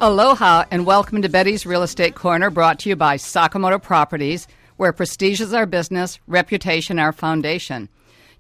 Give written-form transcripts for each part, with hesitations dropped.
Aloha and welcome to Betty's Real Estate Corner, brought to you by Sakamoto Properties, where prestige is our business, reputation our foundation.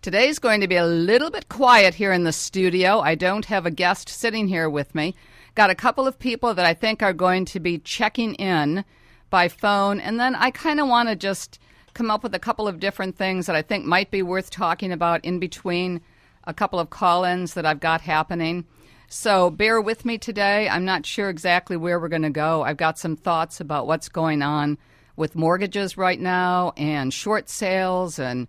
Today's going to be a little bit quiet here in the studio. I don't have a guest sitting here with me. Got a couple of people that I think are going to be checking in by phone, and then I kind of want to just come up with a couple of different things that I think might be worth talking about in between a couple of call-ins that I've got happening. So bear with me today. I'm not sure exactly where we're going to go. I've got some thoughts about what's going on with mortgages right now and short sales and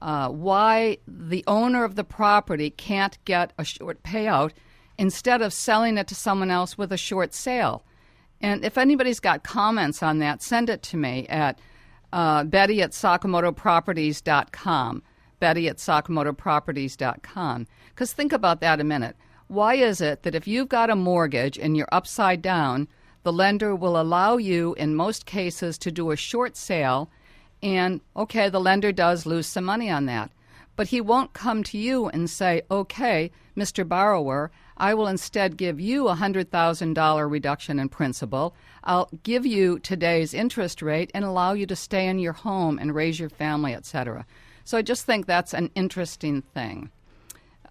why the owner of the property can't get a short payout instead of selling it to someone else with a short sale. And if anybody's got comments on that, send it to me at Betty@SakamotoProperties.com. Betty@SakamotoProperties.com. Because think about that a minute. Why is it that if you've got a mortgage and you're upside down, the lender will allow you, in most cases, to do a short sale, and, okay, the lender does lose some money on that. But he won't come to you and say, okay, Mr. Borrower, I will instead give you a $100,000 reduction in principal. I'll give you today's interest rate and allow you to stay in your home and raise your family, etc. So I just think that's an interesting thing.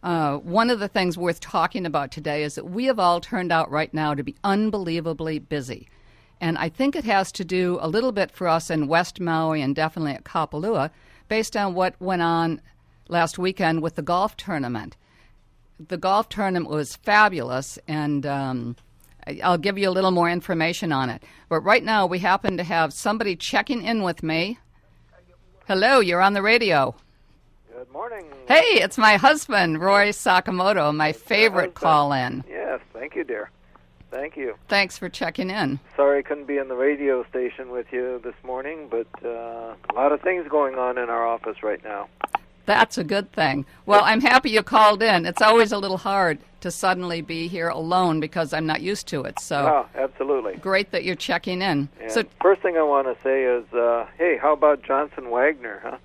One of the things worth talking about today is that we have all turned out right now to be unbelievably busy. And I think it has to do a little bit for us in West Maui and definitely at Kapalua based on what went on last weekend with the golf tournament. The golf tournament was fabulous, and I'll give you a little more information on it. But right now we happen to have somebody checking in with me. Hello, you're on the radio. Good morning. Hey, it's my husband, Roy Sakamoto, my favorite call-in. Yes, thank you, dear. Thank you. Thanks for checking in. Sorry I couldn't be in the radio station with you this morning, but a lot of things going on in our office right now. That's a good thing. Well, I'm happy you called in. It's always a little hard to suddenly be here alone because I'm not used to it. So, absolutely. Great that you're checking in. And so, first thing I want to say is, hey, how about Johnson Wagner, huh?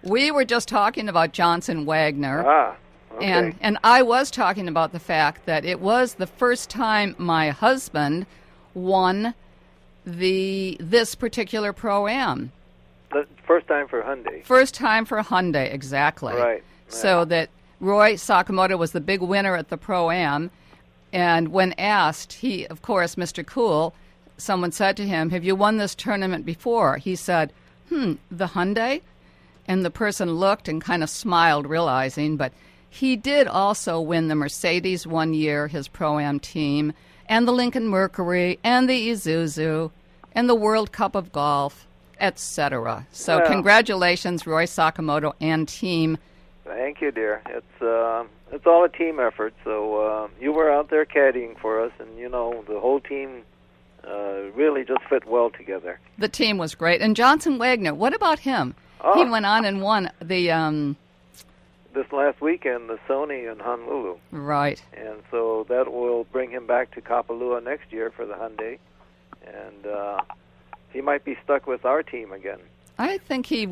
We were just talking about Johnson Wagner. Okay. And I was talking about the fact that it was the first time my husband won this particular Pro-Am. The first time for Hyundai. First time for Hyundai, exactly. Right. So that Roy Sakamoto was the big winner at the Pro-Am. And when asked, he, of course, Mr. Cool, someone said to him, have you won this tournament before? He said, the Hyundai? And the person looked and kind of smiled, realizing, but he did also win the Mercedes one year, his Pro-Am team, and the Lincoln Mercury, and the Isuzu, and the World Cup of Golf, etc. So congratulations, Roy Sakamoto and team. Thank you, dear. It's all a team effort. So you were out there caddying for us, and, you know, the whole team really just fit well together. The team was great. And Johnson Wagner, what about him? He went on and won the... this last weekend, the Sony in Honolulu. Right. And so that will bring him back to Kapalua next year for the Hyundai. And he might be stuck with our team again. I think he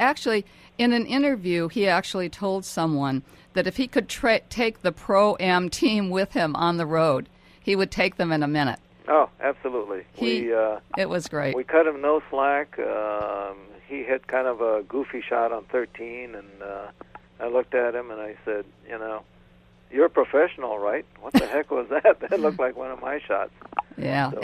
actually, in an interview, he actually told someone that if he could take the Pro-Am team with him on the road, he would take them in a minute. Oh, absolutely. It was great. We cut him no slack. He hit kind of a goofy shot on 13, and I looked at him and I said, you know, you're a professional, right? What the heck was that? That looked like one of my shots. Yeah, so,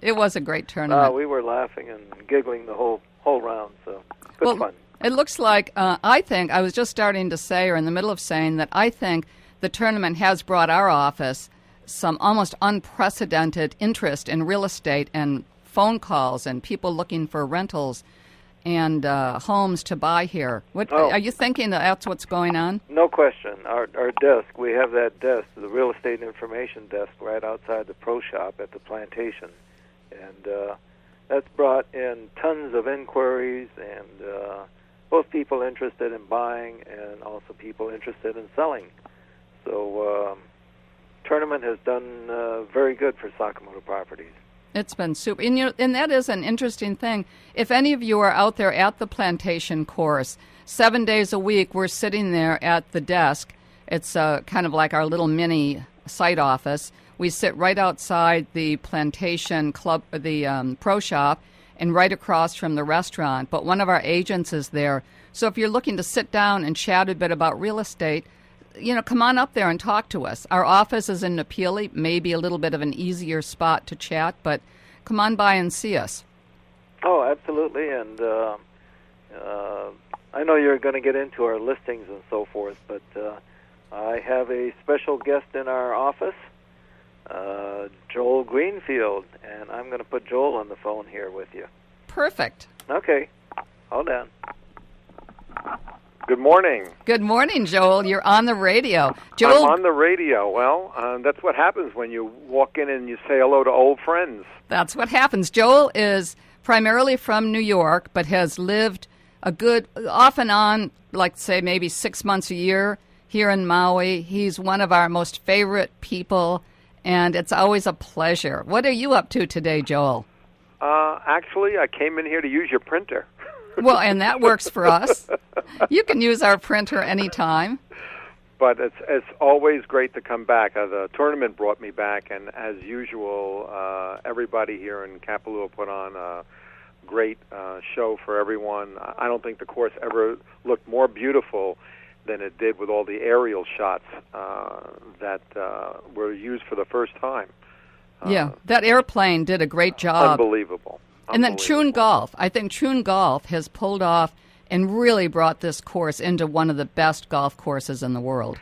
it was a great tournament. We were laughing and giggling the whole round, so good fun. It looks like, I think, I was just starting to say, or in the middle of saying, that I think the tournament has brought our office some almost unprecedented interest in real estate and phone calls and people looking for rentals and homes to buy here. Are you thinking that's what's going on? No question. Our desk, we have that desk, the real estate information desk, right outside the pro shop at the Plantation. And that's brought in tons of inquiries and both people interested in buying and also people interested in selling. So tournament has done very good for Sakamoto Properties. It's been super. And that is an interesting thing. If any of you are out there at the Plantation course, 7 days a week, we're sitting there at the desk. It's kind of like our little mini site office. We sit right outside the Plantation Club, the pro shop, and right across from the restaurant. But one of our agents is there. So if you're looking to sit down and chat a bit about real estate, come on up there and talk to us. Our office is in Napili, maybe a little bit of an easier spot to chat, but come on by and see us. Oh, absolutely. And I know you're going to get into our listings and so forth, but I have a special guest in our office, Joel Greenfield, and I'm going to put Joel on the phone here with you. Perfect. Okay. Hold on. Good morning. Good morning, Joel. You're on the radio. Joel, I'm on the radio. Well, that's what happens when you walk in and you say hello to old friends. That's what happens. Joel is primarily from New York, but has lived a good, off and on, like say maybe 6 months a year here in Maui. He's one of our most favorite people, and it's always a pleasure. What are you up to today, Joel? Actually, I came in here to use your printer. Well, and that works for us. You can use our printer anytime. But it's always great to come back. The tournament brought me back, and as usual, everybody here in Kapalua put on a great show for everyone. I don't think the course ever looked more beautiful than it did with all the aerial shots that were used for the first time. Yeah, that airplane did a great job. Unbelievable. And then Troon Golf. I think Troon Golf has pulled off and really brought this course into one of the best golf courses in the world.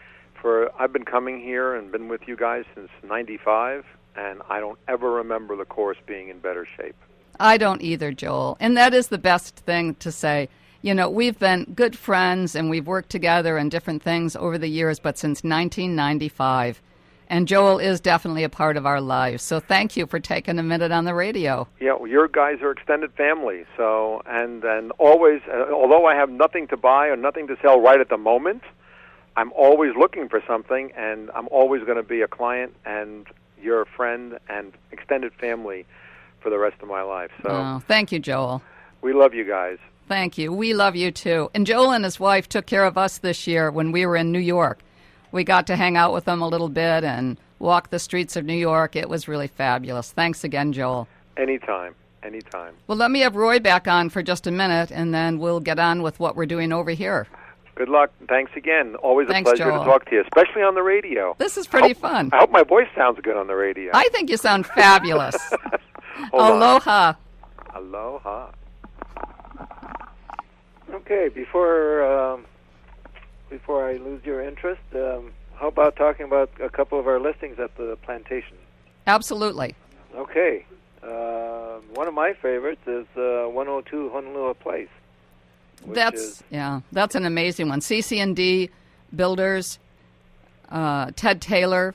I've been coming here and been with you guys since '95, and I don't ever remember the course being in better shape. I don't either, Joel. And that is the best thing to say. We've been good friends and we've worked together in different things over the years, but since 1995. And Joel is definitely a part of our lives. So thank you for taking a minute on the radio. Yeah, well, your guys are extended family. So, and always, although I have nothing to buy or nothing to sell right at the moment, I'm always looking for something, and I'm always going to be a client and your friend and extended family for the rest of my life. So, thank you, Joel. We love you guys. Thank you. We love you, too. And Joel and his wife took care of us this year when we were in New York. We got to hang out with them a little bit and walk the streets of New York. It was really fabulous. Thanks again, Joel. Anytime. Well, let me have Roy back on for just a minute, and then we'll get on with what we're doing over here. Good luck. Thanks again. Always Thanks, a pleasure Joel. to talk to you, especially on the radio. This is pretty fun. I hope my voice sounds good on the radio. I think you sound fabulous. Aloha. On. Aloha. Okay, before I lose your interest, how about talking about a couple of our listings at the Plantation? Absolutely. Okay. One of my favorites is 102 Honolulu Place. That's an amazing one. CC&D Builders, Ted Taylor.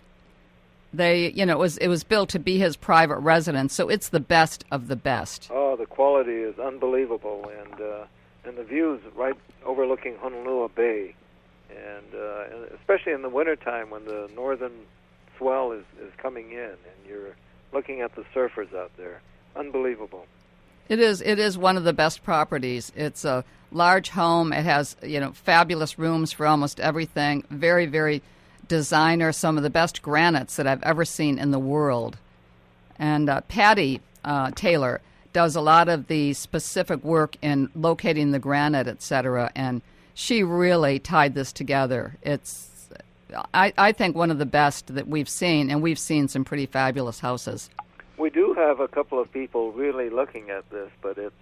It was built to be his private residence, so it's the best of the best. Oh, the quality is unbelievable, and the views right overlooking Honolulu Bay, and especially in the wintertime when the northern swell is coming in, and you're looking at the surfers out there. Unbelievable. It is one of the best properties. It's a large home. It has, fabulous rooms for almost everything. Very, very designer, some of the best granites that I've ever seen in the world. And Patty Taylor does a lot of the specific work in locating the granite, etc., and she really tied this together. It's, I think, one of the best that we've seen, and we've seen some pretty fabulous houses. We do have a couple of people really looking at this, but it's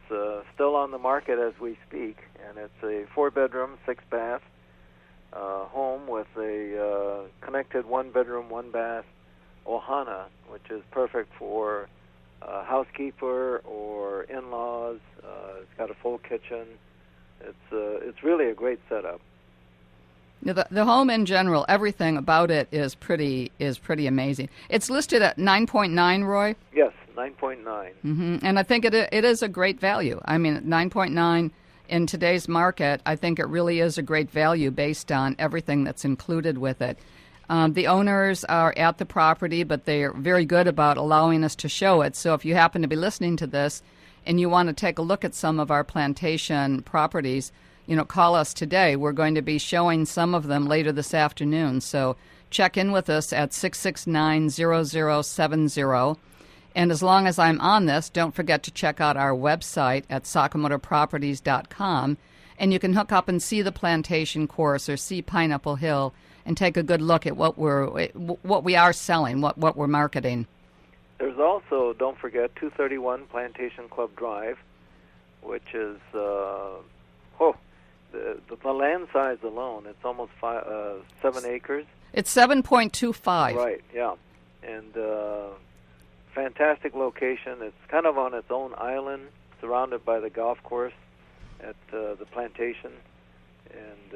still on the market as we speak, and it's a 4-bedroom, 6-bath home with a connected 1-bedroom, 1-bath ohana, which is perfect for a housekeeper or in-laws. It's got a full kitchen. It's really a great setup. The home in general, everything about it is pretty amazing. It's listed at 9.9, Roy? Yes, 9.9. Mm-hmm. And I think it is a great value. I mean, 9.9 in today's market, I think it really is a great value based on everything that's included with it. The owners are at the property, but they are very good about allowing us to show it. So if you happen to be listening to this and you want to take a look at some of our plantation properties, call us today. We're going to be showing some of them later this afternoon. So check in with us at 669-0070. And as long as I'm on this, don't forget to check out our website at sakamotoproperties.com, and you can hook up and see the Plantation course or see Pineapple Hill and take a good look at what we are selling, what we're marketing. There's also, don't forget, 231 Plantation Club Drive, which is, the land size alone, it's almost 7 acres. It's 7.25. Right, yeah. And fantastic location. It's kind of on its own island, surrounded by the golf course at the Plantation. And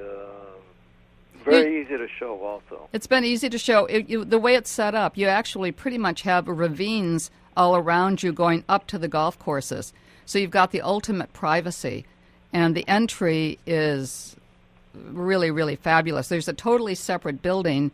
very easy to show also. It's been easy to show. The way it's set up, you actually pretty much have ravines all around you going up to the golf courses. So you've got the ultimate privacy. And the entry is really, really fabulous. There's a totally separate building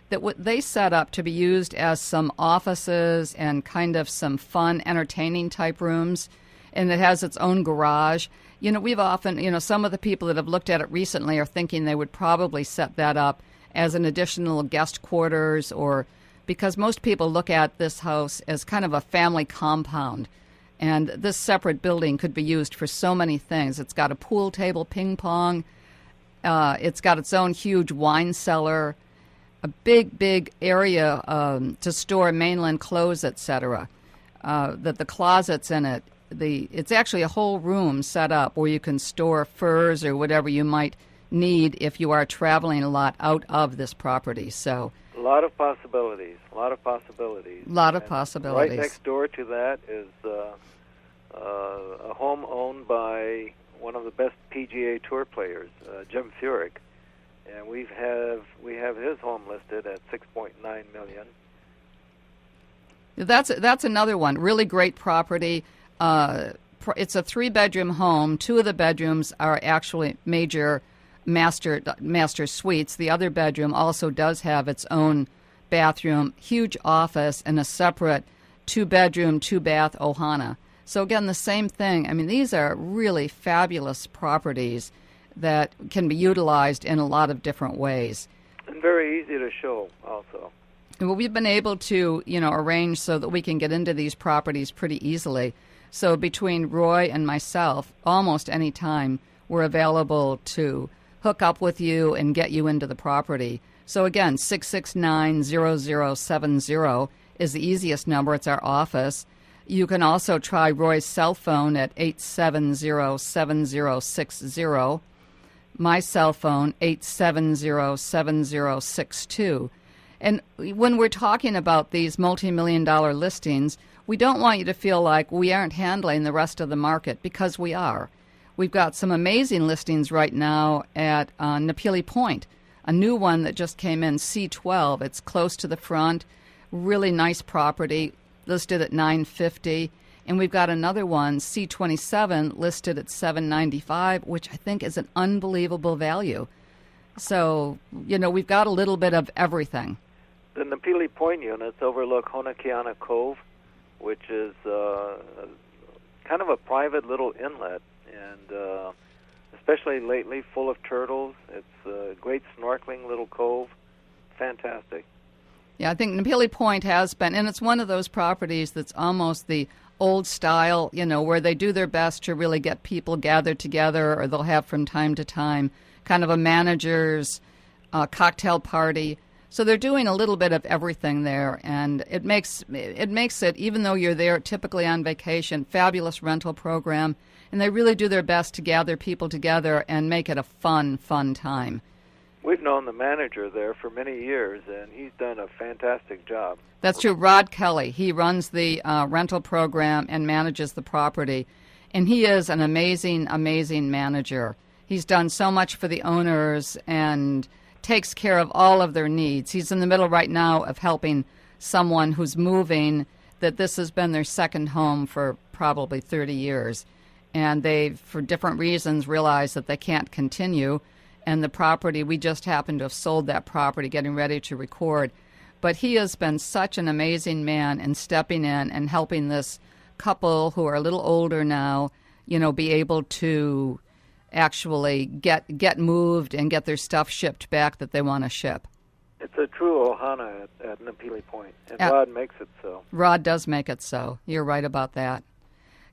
that they set up to be used as some offices and kind of some fun, entertaining type rooms. And it has its own garage. We've often, some of the people that have looked at it recently are thinking they would probably set that up as an additional guest quarters, or because most people look at this house as kind of a family compound. And this separate building could be used for so many things. It's got a pool table, ping pong. It's got its own huge wine cellar, a big area to store mainland clothes, etc. That the closets in it. It's actually a whole room set up where you can store furs or whatever you might need if you are traveling a lot out of this property. So a lot of possibilities. Right next door to that is a home owned by one of the best PGA Tour players, Jim Furyk, and we have his home listed at $6.9 million. That's another one. Really great property. It's a 3-bedroom home. 2 of the bedrooms are actually major master suites. The other bedroom also does have its own bathroom, huge office, and a separate 2-bedroom, 2-bath ohana. So again, the same thing. I mean, these are really fabulous properties that can be utilized in a lot of different ways. And very easy to show also. Well, we've been able to, arrange so that we can get into these properties pretty easily. So between Roy and myself, almost any time, we're available to hook up with you and get you into the property. So again, 669-0070 is the easiest number. It's our office. You can also try Roy's cell phone at 870-7060. My cell phone, 870-7062. And when we're talking about these multi-million-dollar listings, we don't want you to feel like we aren't handling the rest of the market, because we are. We've got some amazing listings right now at Napili Point, a new one that just came in, C12. It's close to the front, really nice property, listed at $950. And we've got another one, C27, listed at $795, which I think is an unbelievable value. So, we've got a little bit of everything. The Napili Point units overlook Honakiana Cove, which is kind of a private little inlet, and especially lately full of turtles. It's a great snorkeling little cove. Fantastic. Yeah, I think Napili Point has been, and it's one of those properties that's almost the old style, where they do their best to really get people gathered together, or they'll have from time to time kind of a manager's cocktail party. So they're doing a little bit of everything there, and it makes it, even though you're there typically on vacation, fabulous rental program, and they really do their best to gather people together and make it a fun time. We've known the manager there for many years, and he's done a fantastic job. That's true. Rod Kelly. He runs the rental program and manages the property, and he is an amazing manager. He's done so much for the owners and takes care of all of their needs. He's in the middle right now of helping someone who's moving, that this has been their second home for probably 30 years. And they, for different reasons, realize that they can't continue. And the property, we just happened to have sold that property, getting ready to record. But he has been such an amazing man in stepping in and helping this couple who are a little older now, be able to actually get moved and get their stuff shipped back that they want to ship. It's a true ohana at Napili Point, and Yeah. Rod makes it so. Rod does make it so. You're right about that.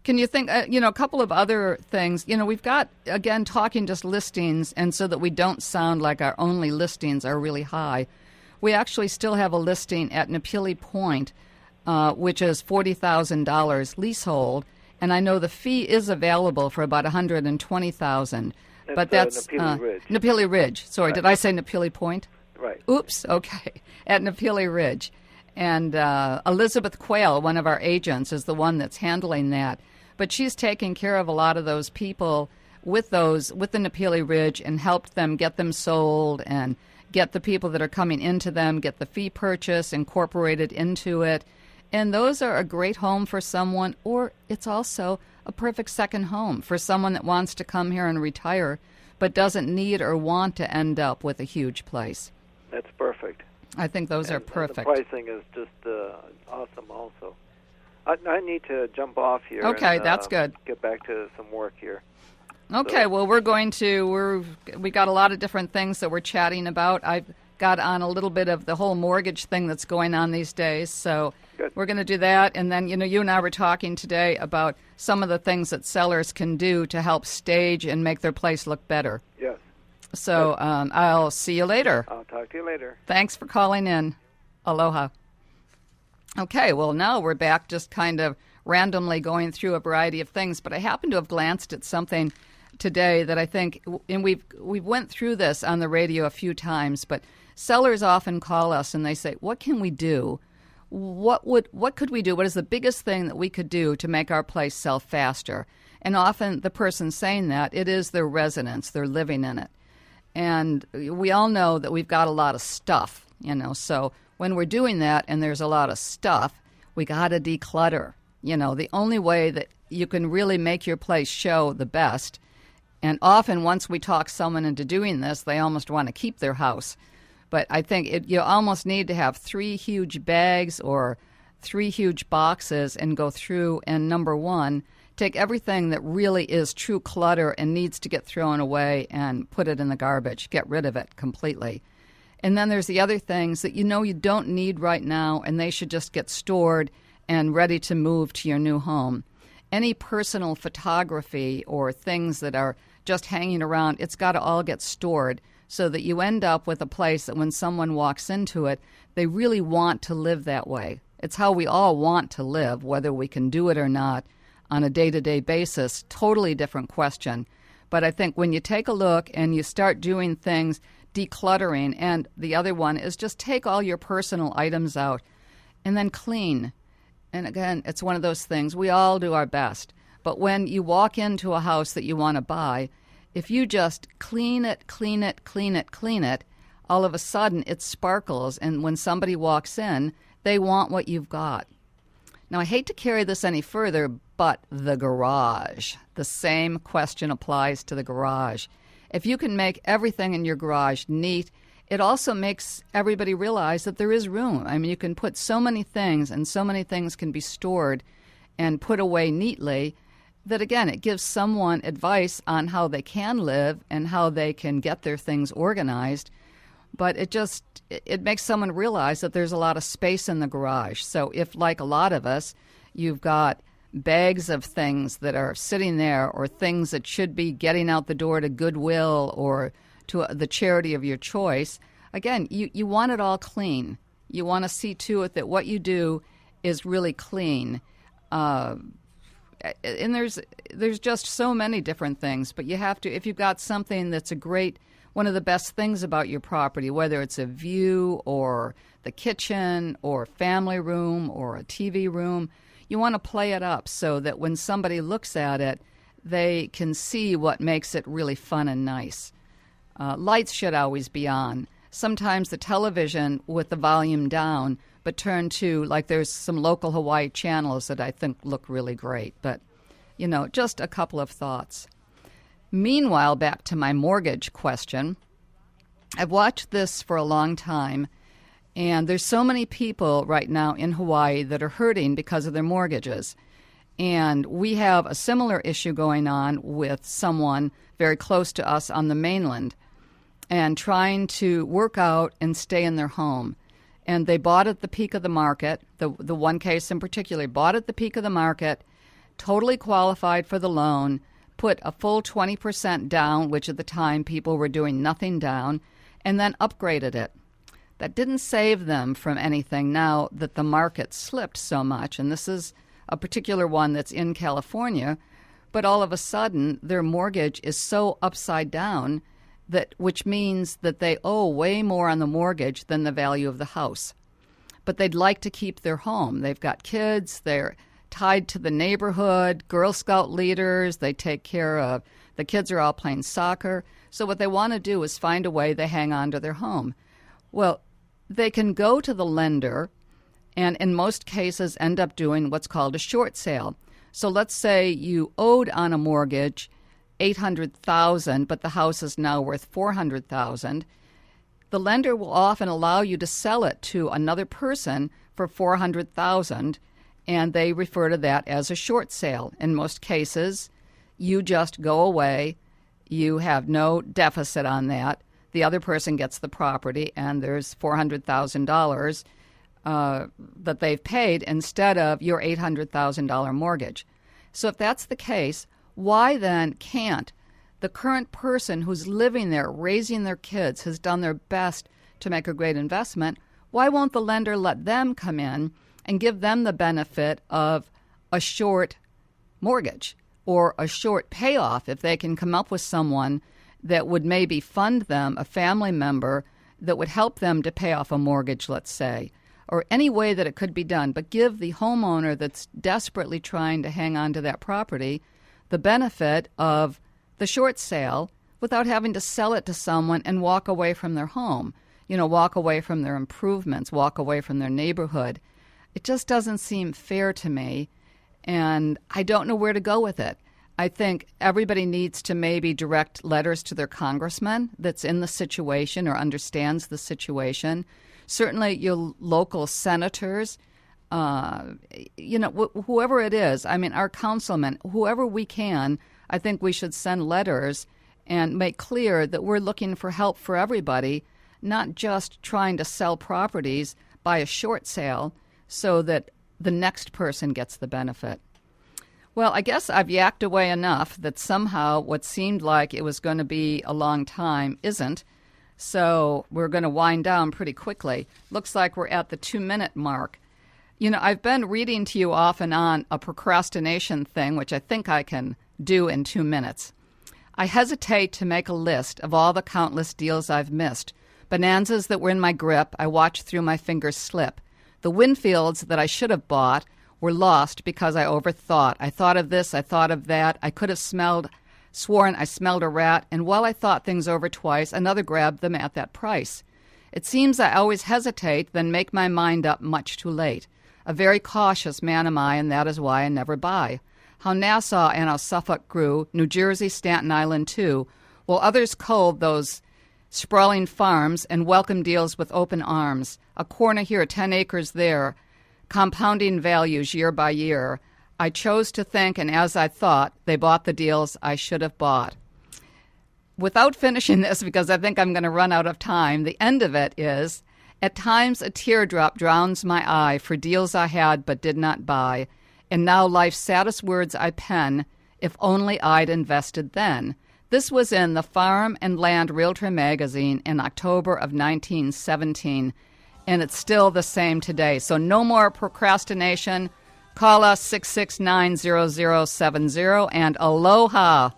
Can you think, a couple of other things? We've got, again, talking just listings, and so that we don't sound like our only listings are really high, we actually still have a listing at Napili Point, which is $40,000 leasehold, and I know the fee is available for about $120,000. But that's Napili Ridge. Napili Ridge. Sorry, Right. Did I say Napili Point? Right. Oops, okay. At Napili Ridge. And Elizabeth Quayle, one of our agents, is the one that's handling that. But she's taking care of a lot of those people with the Napili Ridge and helped them get them sold and get the people that are coming into them, get the fee purchase incorporated into it. And those are a great home for someone, or it's also a perfect second home for someone that wants to come here and retire but doesn't need or want to end up with a huge place. That's perfect. I think those are And perfect. the pricing is just awesome also. I need to jump off here. Okay, and, that's good. Get back to some work here. Okay, So- well, we got a lot of different things that we're chatting about. I've got on a little bit of the whole mortgage thing that's going on these days, so Good. we're going to do that. And then, you and I were talking today about some of the things that sellers can do to help stage and make their place look better. Yes. So I'll see you later. I'll talk to you later. Thanks for calling in. Aloha. Okay, well, now we're back just kind of randomly going through a variety of things, but I happen to have glanced at something today that I think, and we've went through this on the radio a few times, but sellers often call us and they say, what can we do? What could we do? What is the biggest thing that we could do to make our place sell faster? And often the person saying that, it is their residence, they're living in it. And we all know that we've got a lot of stuff, so when we're doing that and there's a lot of stuff, we got to declutter. The only way that you can really make your place show the best, and often once we talk someone into doing this, they almost want to keep their house. But I think you almost need to have 3 huge bags or 3 huge boxes and go through and, number one, take everything that really is true clutter and needs to get thrown away and put it in the garbage, get rid of it completely. And then there's the other things that you don't need right now, and they should just get stored and ready to move to your new home. Any personal photography or things that are just hanging around, it's got to all get stored so that you end up with a place that when someone walks into it, they really want to live that way. It's how we all want to live, whether we can do it or not on a day-to-day basis. Totally different question. But I think when you take a look and you start doing things, decluttering, and the other one is just take all your personal items out and then clean. And again, it's one of those things, we all do our best. But when you walk into a house that you want to buy, if you just clean it, all of a sudden it sparkles, and when somebody walks in, they want what you've got. Now, I hate to carry this any further, but the garage. The same question applies to the garage. If you can make everything in your garage neat, it also makes everybody realize that there is room. I mean, you can put so many things, and so many things can be stored and put away neatly that, again, it gives someone advice on how they can live and how they can get their things organized. But it makes someone realize that there's a lot of space in the garage. So if, like a lot of us, you've got bags of things that are sitting there, or things that should be getting out the door to Goodwill or to the charity of your choice, again, you want it all clean. You want to see to it that what you do is really clean. And there's just so many different things, but you have to, if you've got something that's one of the best things about your property, whether it's a view or the kitchen or family room or a TV room, you want to play it up so that when somebody looks at it, they can see what makes it really fun and nice. Lights should always be on. Sometimes the television with the volume down, but turned to, like there's some local Hawaii channels that I think look really great. But, just a couple of thoughts. Meanwhile, back to my mortgage question. I've watched this for a long time, and there's so many people right now in Hawaii that are hurting because of their mortgages. And we have a similar issue going on with someone very close to us on the mainland. and trying to work out and stay in their home. And they bought at the peak of the market. The one case in particular bought at the peak of the market, totally qualified for the loan, put a full 20% down, which at the time people were doing nothing down, and then upgraded it. That didn't save them from anything now that the market slipped so much. And this is a particular one that's in California. But all of a sudden, their mortgage is so upside down, which means that they owe way more on the mortgage than the value of the house. But they'd like to keep their home. They've got kids. They're tied to the neighborhood, Girl Scout leaders. They take care of the kids are all playing soccer. So what they want to do is find a way they hang on to their home. Well, they can go to the lender and in most cases end up doing what's called a short sale. So let's say you owed on a mortgage $800,000, but the house is now worth $400,000. The lender will often allow you to sell it to another person for $400,000, and they refer to that as a short sale. In most cases, you just go away. You have no deficit on that. The other person gets the property, and there's $400,000 that they've paid instead of your $800,000 mortgage. So if that's the case, why then can't the current person who's living there, raising their kids, has done their best to make a great investment, why won't the lender let them come in and give them the benefit of a short mortgage or a short payoff if they can come up with someone that would maybe fund them, a family member that would help them to pay off a mortgage, let's say, or any way that it could be done, but give the homeowner that's desperately trying to hang on to that property the benefit of the short sale without having to sell it to someone and walk away from their home, walk away from their improvements, walk away from their neighborhood. It just doesn't seem fair to me, and I don't know where to go with it. I think everybody needs to maybe direct letters to their congressman that's in the situation or understands the situation. Certainly your local senators, whoever it is, our councilmen, whoever we can, I think we should send letters and make clear that we're looking for help for everybody, not just trying to sell properties by a short sale so that the next person gets the benefit. Well, I guess I've yacked away enough that somehow what seemed like it was going to be a long time isn't. So we're going to wind down pretty quickly. Looks like we're at the 2-minute mark. I've been reading to you off and on a procrastination thing, which I think I can do in 2 minutes. I hesitate to make a list of all the countless deals I've missed. Bonanzas that were in my grip, I watched through my fingers slip. The Winfields that I should have bought were lost because I overthought. I thought of this, I thought of that. I could have sworn I smelled a rat, and while I thought things over twice, another grabbed them at that price. It seems I always hesitate, then make my mind up much too late. A very cautious man am I, and that is why I never buy. How Nassau and how Suffolk grew, New Jersey, Staten Island too, while others culled those sprawling farms and welcome deals with open arms. A corner here, 10 acres there, compounding values year by year. I chose to think, and as I thought, they bought the deals I should have bought. Without finishing this, because I think I'm going to run out of time, the end of it is, at times a teardrop drowns my eye for deals I had but did not buy, and now life's saddest words I pen, if only I'd invested then. This was in the Farm and Land Realtor magazine in October of 1917, and it's still the same today. So no more procrastination. Call us 669-0070, and aloha.